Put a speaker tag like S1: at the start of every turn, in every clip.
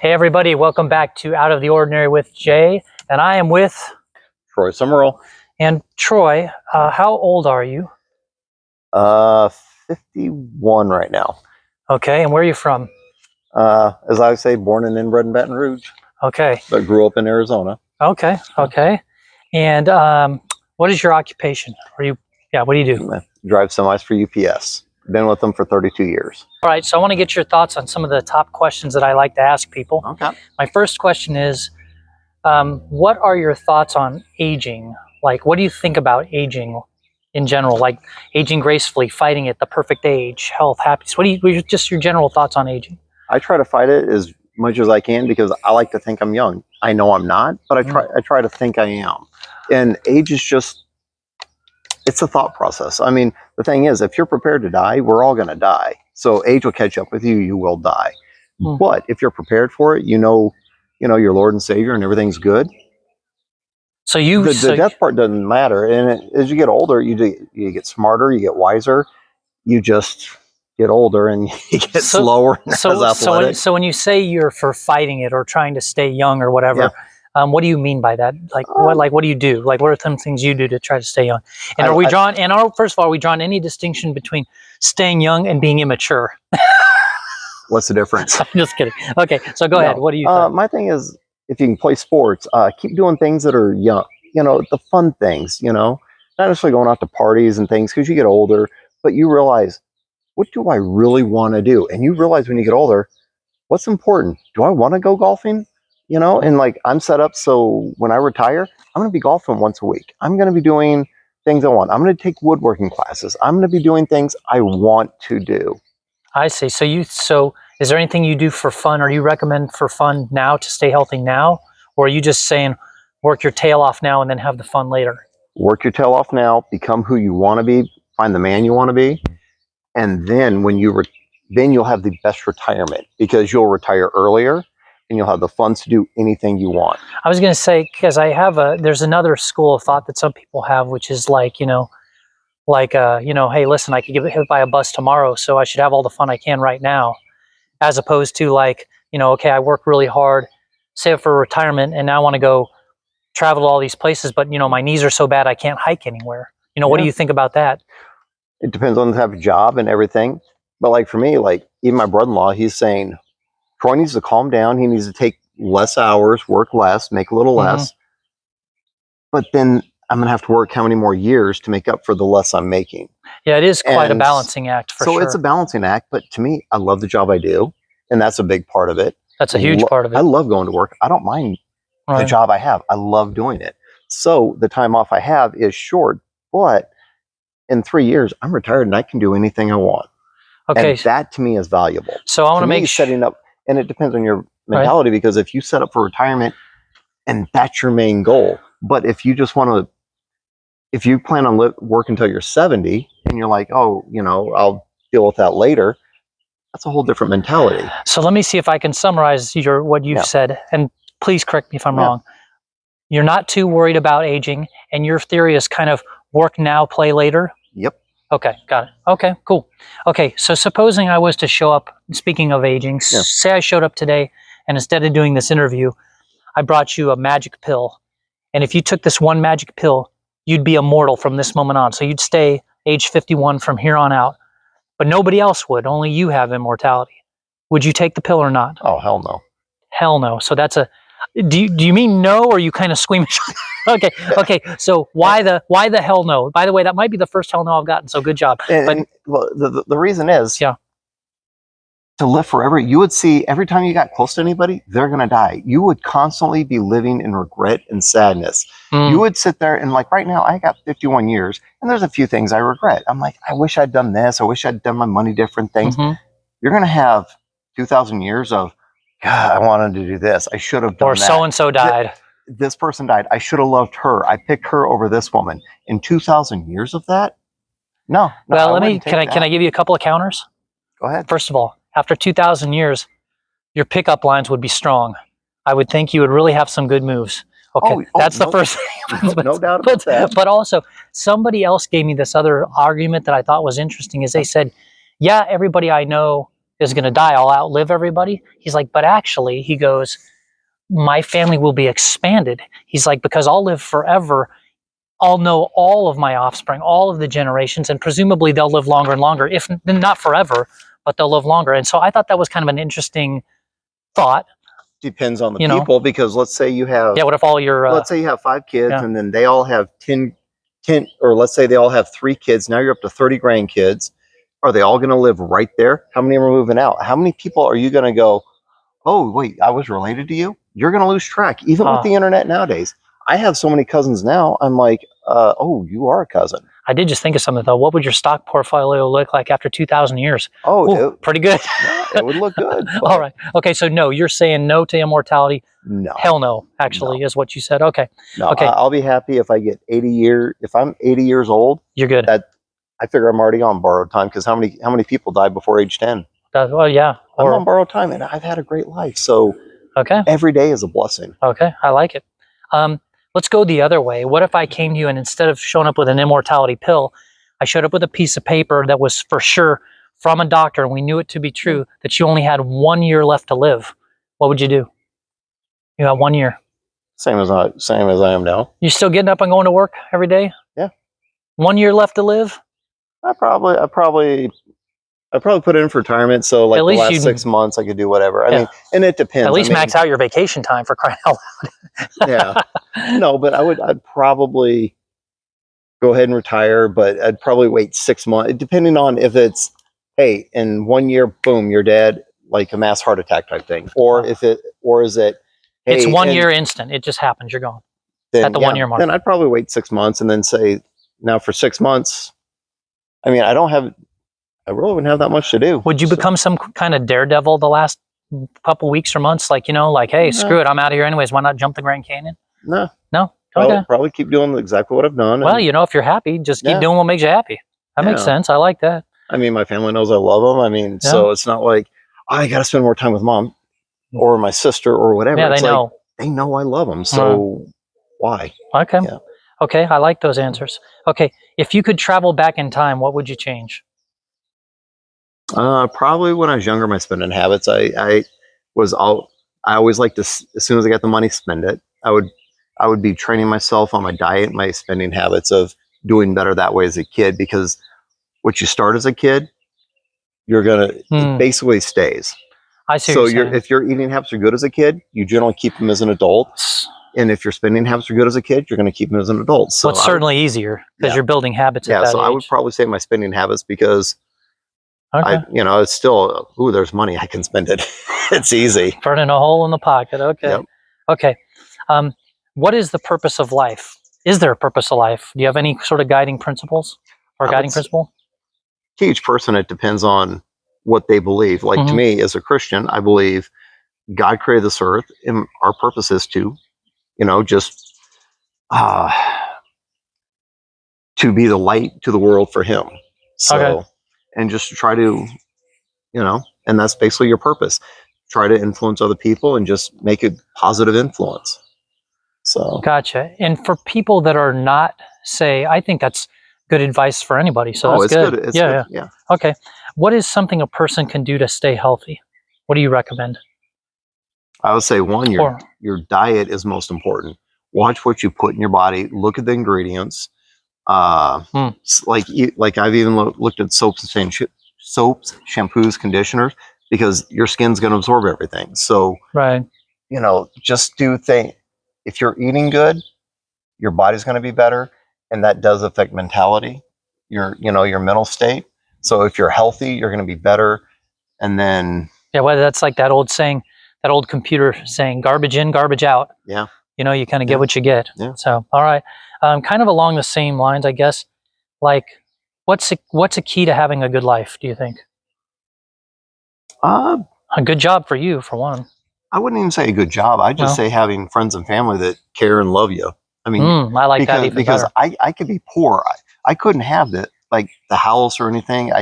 S1: Hey everybody, welcome back to Out of the Ordinary with Jay, and I am with
S2: Troy Summerall.
S1: And Troy, how old are you?
S2: 51 right now.
S1: Okay, and where are you from?
S2: As I say, born and inbred in Baton Rouge.
S1: Okay.
S2: But grew up in Arizona.
S1: Okay, okay. And what is your occupation? What do you do?
S2: Drive semis for UPS. Been with them for 32 years.
S1: All right, so I want to get your thoughts on some of the top questions that I like to ask people.
S2: Okay.
S1: My first question is, what are your thoughts on aging? Like, what do you think about aging in general? Like aging gracefully, fighting it, the perfect age, health, happiness. What are just your general thoughts on aging?
S2: I try to fight it as much as I can because I like to think I'm young. I know I'm not, but I try to think I am. And age is just, it's a thought process. I mean, the thing is, if you're prepared to die, we're all going to die. So age will catch up with you. You will die. But if you're prepared for it, you know your Lord and Savior, and everything's good.
S1: So
S2: the death part doesn't matter. And as you get older, you get smarter, you get wiser, you just get older, and you get slower.
S1: So when you say you're for fighting it or trying to stay young or whatever. Yeah. What do you mean by that? Like what do you do? Like what are some things you do to try to stay young? And first of all, are we drawing any distinction between staying young and being immature?
S2: What's the difference?
S1: I'm just kidding. Okay, so go ahead. What do you think?
S2: My thing is, if you can play sports, keep doing things that are young, the fun things, not necessarily going out to parties and things because you get older, but you realize, what do I really want to do? And you realize when you get older, what's important? Do I want to go golfing? And like I'm set up so when I retire, I'm going to be golfing once a week. I'm going to be doing things I want. I'm going to take woodworking classes. I'm going to be doing things I want to do.
S1: I see. So is there anything you do for fun, or you recommend for fun now to stay healthy now? Or are you just saying work your tail off now and then have the fun later?
S2: Work your tail off now, become who you want to be, find the man you want to be. And then when then you'll have the best retirement because you'll retire earlier. And you'll have the funds to do anything you want.
S1: I was going to say, because there's another school of thought that some people have, which is like, hey, listen, I could get hit by a bus tomorrow, so I should have all the fun I can right now, as opposed to like, okay, I work really hard, save for retirement, and now I want to go travel to all these places, but my knees are so bad I can't hike anywhere. What do you think about that?
S2: It depends on the type of job and everything. But like for me, like even my brother-in-law, he's saying, Troy needs to calm down. He needs to take less hours, work less, make a little less. But then I'm going to have to work how many more years to make up for the less I'm making?
S1: Yeah, it is quite a balancing act for sure.
S2: So it's a balancing act. But to me, I love the job I do. And that's a big part of it.
S1: That's a huge part of it.
S2: I love going to work. I don't mind the job I have. I love doing it. So the time off I have is short. But in 3 years, I'm retired and I can do anything I want. Okay. And that to me is valuable.
S1: So I want to make
S2: setting up. And it depends on your mentality, because if you set up for retirement and that's your main goal, but if you just if you plan on working until you're 70 and you're like, oh, I'll deal with that later, that's a whole different mentality.
S1: So let me see if I can summarize what you've said, and please correct me if I'm wrong. You're not too worried about aging, and your theory is kind of work now, play later?
S2: Yep.
S1: Okay, got it. Okay, cool. Okay, so supposing I was to show up, speaking of aging, say I showed up today, and instead of doing this interview, I brought you a magic pill. And if you took this one magic pill, you'd be immortal from this moment on. So you'd stay age 51 from here on out. But nobody else would. Only you have immortality. Would you take the pill or not?
S2: Oh, hell no.
S1: Hell no. So that's do you mean no, or are you kind of squeamish? Okay. So why the hell no? By the way, that might be the first hell no I've gotten. So good job.
S2: Well, the reason is, to live forever, you would see every time you got close to anybody, they're going to die. You would constantly be living in regret and sadness. You would sit there and like right now, I got 51 years and there's a few things I regret. I'm like, I wish I'd done this. I wish I'd done my money different things. You're going to have 2,000 years of, God, I wanted to do this. I should have done that.
S1: Or so-and-so died.
S2: This person died. I should have loved her. I picked her over this woman. In 2,000 years of that? No.
S1: Well, can I give you a couple of counters?
S2: Go ahead.
S1: First of all, after 2,000 years, your pickup lines would be strong. I would think you would really have some good moves. Okay, that's the first thing.
S2: No doubt about that.
S1: But also, somebody else gave me this other argument that I thought was interesting, is they said, yeah, everybody I know is going to die. I'll outlive everybody. He's like, but actually, he goes, my family will be expanded. He's like, because I'll live forever. I'll know all of my offspring, all of the generations, and presumably they'll live longer and longer, if not forever, but they'll live longer. And so I thought that was kind of an interesting thought.
S2: Depends on the people, because let's say you have,
S1: what if all your
S2: let's say you have 5 kids, and then they all have 10, or let's say they all have 3 kids. Now you're up to 30 grandkids. Are they all going to live right there? How many are moving out? How many people are you going to go, oh, wait, I was related to you? You're going to lose track, even with the internet nowadays. I have so many cousins now. I'm like, oh, you are a cousin.
S1: I did just think of something, though. What would your stock portfolio look like after 2,000 years?
S2: Oh,
S1: pretty good.
S2: Yeah, it would look good.
S1: All right. Okay, so no, you're saying no to immortality?
S2: No.
S1: Hell no, actually, is what you said. Okay.
S2: No,
S1: okay.
S2: I'll be happy if I get 80 years. If I'm 80 years old,
S1: you're good.
S2: I figure I'm already on borrowed time, because how many people die before age 10?
S1: Well, yeah.
S2: I'm on borrowed time, and I've had a great life. So every day is a blessing.
S1: Okay, I like it. Let's go the other way. What if I came to you and instead of showing up with an immortality pill, I showed up with a piece of paper that was for sure from a doctor, and we knew it to be true, that you only had 1 year left to live? What would you do? You got 1 year.
S2: Same as I am now.
S1: You still getting up and going to work every day?
S2: Yeah.
S1: 1 year left to live?
S2: I probably put in for retirement, so like the last 6 months I could do whatever. I mean, and it depends.
S1: At least max out your vacation time, for crying out loud.
S2: Yeah. No, but I'd probably go ahead and retire, but I'd probably wait 6 months, depending on if it's, hey, in 1 year, boom, you're dead, like a mass heart attack type thing, or is it, hey,
S1: it's 1 year instant. It just happens. You're gone at the 1 year mark.
S2: Then I'd probably wait 6 months and then say, now for 6 months, I mean, I really wouldn't have that much to do.
S1: Would you become some kind of daredevil the last couple weeks or months? Like, hey, screw it, I'm out of here anyways. Why not jump the Grand Canyon?
S2: No.
S1: No?
S2: Probably keep doing exactly what I've done.
S1: Well, if you're happy, just keep doing what makes you happy. That makes sense. I like that.
S2: I mean, my family knows I love them. I mean, so it's not like, I got to spend more time with mom or my sister or whatever.
S1: Yeah, they know.
S2: They know I love them. So why?
S1: Okay.
S2: Yeah.
S1: Okay, I like those answers. Okay, if you could travel back in time, what would you change?
S2: Probably when I was younger, my spending habits. I always liked to, as soon as I got the money, spend it. I would be training myself on my diet, my spending habits of doing better that way as a kid, because what you start as a kid, it basically stays.
S1: I see.
S2: So if your eating habits are good as a kid, you generally keep them as an adult. And if your spending habits are good as a kid, you're going to keep them as an adult. So
S1: it's certainly easier because you're building habits at that age.
S2: I would probably say my spending habits, because it's still, there's money, I can spend it. It's easy.
S1: Burning a hole in the pocket. Okay.
S2: Yep.
S1: Okay. What is the purpose of life? Is there a purpose of life? Do you have any sort of guiding principles or guiding principle?
S2: To each person, it depends on what they believe. Like to me, as a Christian, I believe God created this earth, and our purpose is to, just to be the light to the world for Him. So, and just to try to, and that's basically your purpose. Try to influence other people and just make a positive influence. So. Gotcha.
S1: And for people that are not, I think that's good advice for anybody. So that's good.
S2: It's good. Yeah.
S1: Okay. What is something a person can do to stay healthy? What do you recommend?
S2: I would say your diet is most important. Watch what you put in your body. Look at the ingredients. Like I've even looked at soaps, shampoos, conditioners, because your skin's going to absorb everything. So, just do things. If you're eating good, your body's going to be better, and that does affect mentality, your mental state. So if you're healthy, you're going to be better. And then
S1: well, that's like that old saying, that old computer saying, garbage in, garbage out.
S2: Yeah.
S1: You kind of get what you get.
S2: Yeah.
S1: So, all right. Kind of along the same lines, I guess, like what's a key to having a good life, do you think? A good job for you, for one.
S2: I wouldn't even say a good job. I'd just say having friends and family that care and love you. I mean,
S1: I like that even
S2: because
S1: better.
S2: I could be poor. I couldn't have the house or anything.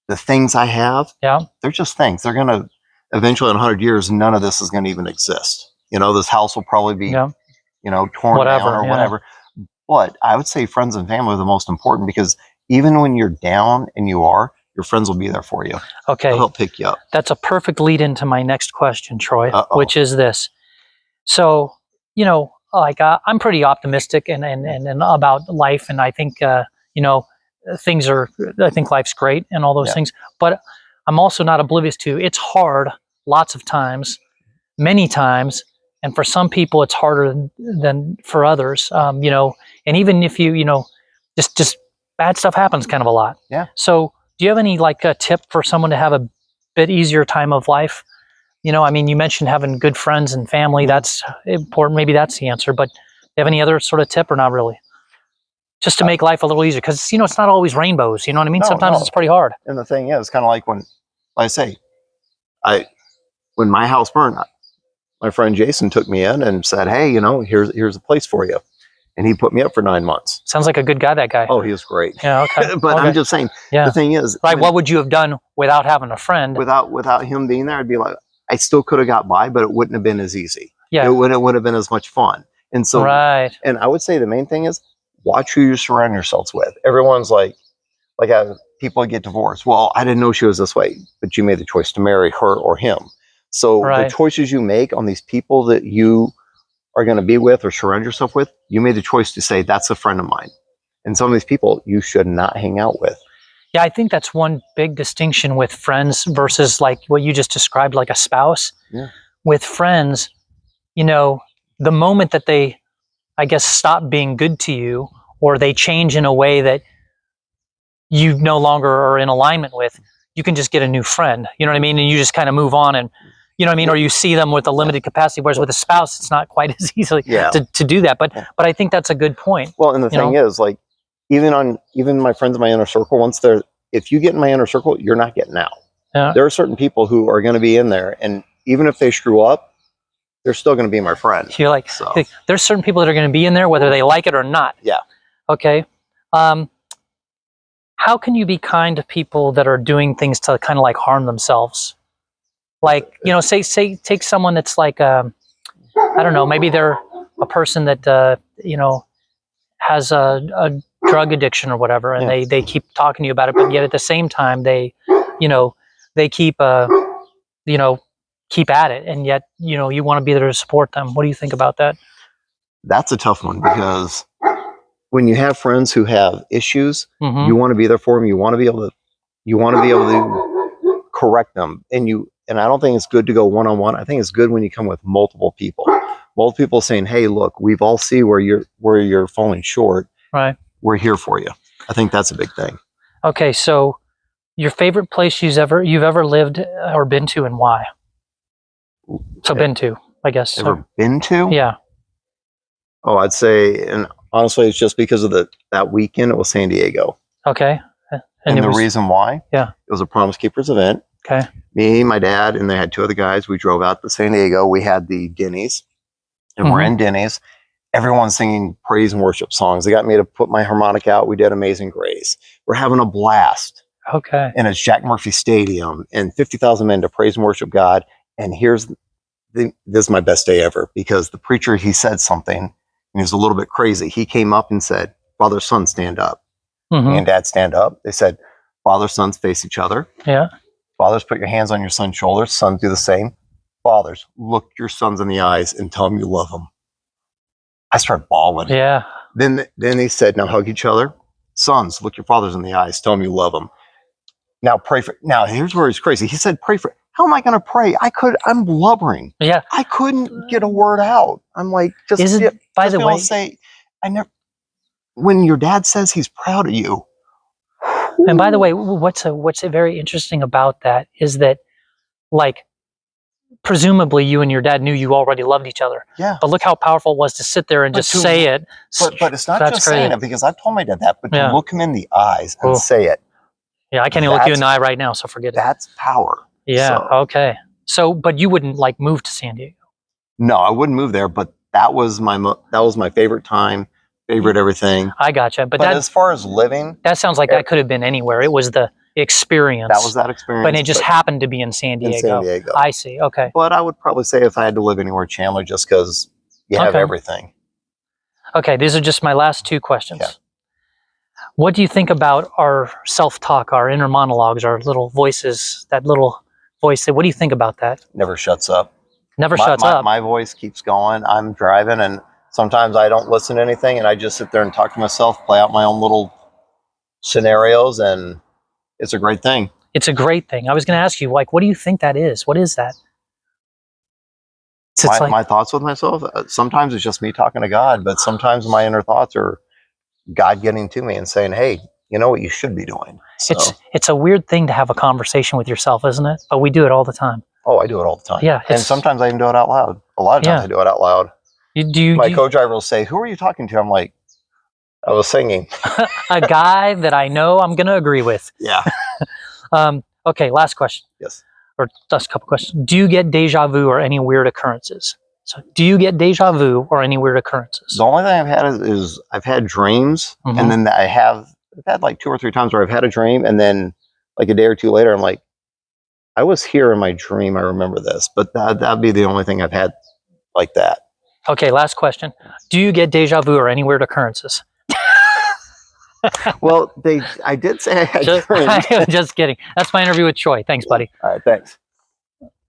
S2: The things I have, they're just things. They're going to eventually, in 100 years, none of this is going to even exist. This house will probably be, torn down or whatever. But I would say friends and family are the most important, because even when you're down, and your friends will be there for you.
S1: Okay.
S2: They'll help pick you up.
S1: That's a perfect lead into my next question, Troy,
S2: Uh-oh.
S1: which is this. So, you know, like I'm pretty optimistic and about life. And I think, you know, I think life's great and all those things. But I'm also not oblivious to it's hard lots of times, many times. And for some people, it's harder than for others, you know, and even if you know, just bad stuff happens kind of a lot.
S2: Yeah.
S1: So do you have any like a tip for someone to have a bit easier time of life? You know, I mean, you mentioned having good friends and family. That's important. Maybe that's the answer. But do you have any other sort of tip or not really? Just to make life a little easier. Because, you know, it's not always rainbows. You know what I mean? Sometimes it's pretty hard.
S2: And the thing is, kind of like when, like I say, when my house burned, my friend Jason took me in and said, hey, you know, here's a place for you. And he put me up for 9 months.
S1: Sounds like a good guy, that guy.
S2: Oh, he was great.
S1: Yeah, okay.
S2: But I'm just saying, the thing is...
S1: Right, what would you have done without having a friend?
S2: Without him being there, I'd be like, I still could have got by, but it wouldn't have been as easy.
S1: Yeah.
S2: It would have been as much fun. And so...
S1: Right.
S2: And I would say the main thing is, watch who you surround yourselves with. Everyone's like people get divorced. Well, I didn't know she was this way, but you made the choice to marry her or him. So the choices you make on these people that you are going to be with or surround yourself with, you made the choice to say, that's a friend of mine. And some of these people you should not hang out with.
S1: Yeah, I think that's one big distinction with friends versus like what you just described, like a spouse.
S2: Yeah.
S1: With friends, you know, the moment that they, I guess, stop being good to you, or they change in a way that you no longer are in alignment with, you can just get a new friend. You know what I mean? And you just kind of move on and, you know what I mean? Or you see them with a limited capacity, whereas with a spouse, it's not quite as easily to do that. But I think that's a good point.
S2: Well, and the thing is, like, even my friends in my inner circle, if you get in my inner circle, you're not getting out.
S1: Yeah.
S2: There are certain people who are going to be in there, and even if they screw up, they're still going to be my friend.
S1: You're like, there's certain people that are going to be in there, whether they like it or not.
S2: Yeah.
S1: Okay. How can you be kind to people that are doing things to kind of like harm themselves? Like, you know, say take someone that's like, I don't know, maybe they're a person that, you know, has a drug addiction or whatever, and they keep talking to you about it, but yet at the same time, they keep, you know, keep at it. And yet, you know, you want to be there to support them. What do you think about that?
S2: That's a tough one, because when you have friends who have issues, you want to be there for them. You want to be able to correct them. And I don't think it's good to go one-on-one. I think it's good when you come with multiple people saying, hey, look, we've all see where you're falling short. Right. We're here for you. I think that's a big thing.
S1: Okay. So your favorite place you've ever lived or been to, and why? So been to, I guess.
S2: Ever been to?
S1: Yeah.
S2: Oh, I'd say, and honestly, it's just because of that weekend, it was San Diego.
S1: Okay.
S2: And the reason why?
S1: Yeah.
S2: It was a Promise Keepers event.
S1: Okay.
S2: Me, my dad, and they had two other guys. We drove out to San Diego. We had the Denny's, and we're in Denny's. Everyone's singing praise and worship songs. They got me to put my harmonica out. We did Amazing Grace. We're having a blast.
S1: Okay.
S2: And it's Jack Murphy Stadium, and 50,000 men to praise and worship God. And this is my best day ever, because the preacher, he said something, and he was a little bit crazy. He came up and said, Father, Son, stand up. Me and Dad stand up. They said, Father, sons face each other. Yeah. Fathers, put your hands on your son's shoulders. Sons, do the same. Fathers, look your sons in the eyes and tell them you love them. I started bawling. Yeah. Then he said, now hug each other. Sons, look your fathers in the eyes. Tell them you love them. Now pray for. Now here's where he's crazy. He said, pray for. How am I going to pray? I'm blubbering. Yeah. I couldn't get a word out. I'm like, by the way, say, when your dad says he's proud of you.
S1: And by the way, what's very interesting about that is that, like, presumably you and your dad knew you already loved each other. Yeah. But look how powerful it was to sit there and just say it.
S2: But it's not just saying it, because I've told my dad that, but to look him in the eyes and say it.
S1: Yeah, I can't even look you in the eye right now, so forget it.
S2: That's power.
S1: Yeah, okay. So, but you wouldn't, like, move to San Diego?
S2: No, I wouldn't move there, but that was my favorite time. Favorite everything.
S1: I gotcha. But
S2: as far as living,
S1: that sounds like that could have been anywhere. It was the experience.
S2: That was that experience.
S1: But it just happened to be in San Diego.
S2: In San Diego.
S1: I see. Okay.
S2: But I would probably say if I had to live anywhere, Chandler, just because you have everything.
S1: Okay. These are just my last two questions. Okay. What do you think about our self-talk, our inner monologues, our little voices, that little voice? What do you think about that?
S2: Never shuts up.
S1: Never shuts up.
S2: My voice keeps going. I'm driving, and sometimes I don't listen to anything, and I just sit there and talk to myself, play out my own little scenarios, and it's a great thing.
S1: It's a great thing. I was going to ask you, like, what do you think that is? What is that?
S2: My thoughts with myself, sometimes it's just me talking to God, but sometimes my inner thoughts are God getting to me and saying, hey, you know what you should be doing. So,
S1: it's a weird thing to have a conversation with yourself, isn't it? But we do it all the time.
S2: oh, I do it all the time.
S1: Yeah.
S2: And sometimes I even do it out loud. A lot of times I do it out loud. My co-driver will say, who are you talking to? I'm like, I was singing.
S1: A guy that I know I'm going to agree with.
S2: Yeah.
S1: Okay, last question.
S2: Yes.
S1: Or just a couple questions. Do you get deja vu or any weird occurrences? So do you get deja vu or any weird occurrences?
S2: The only thing I've had is I've had dreams, and then I've had like 2 or 3 times where I've had a dream, and then like a day or two later, I'm like, I was here in my dream. I remember this, but that'd be the only thing I've had like that.
S1: Okay, last question. Do you get deja vu or any weird occurrences?
S2: Well, I did say I had dreams.
S1: Just kidding. That's my interview with Troy. Thanks, buddy.
S2: All right, thanks.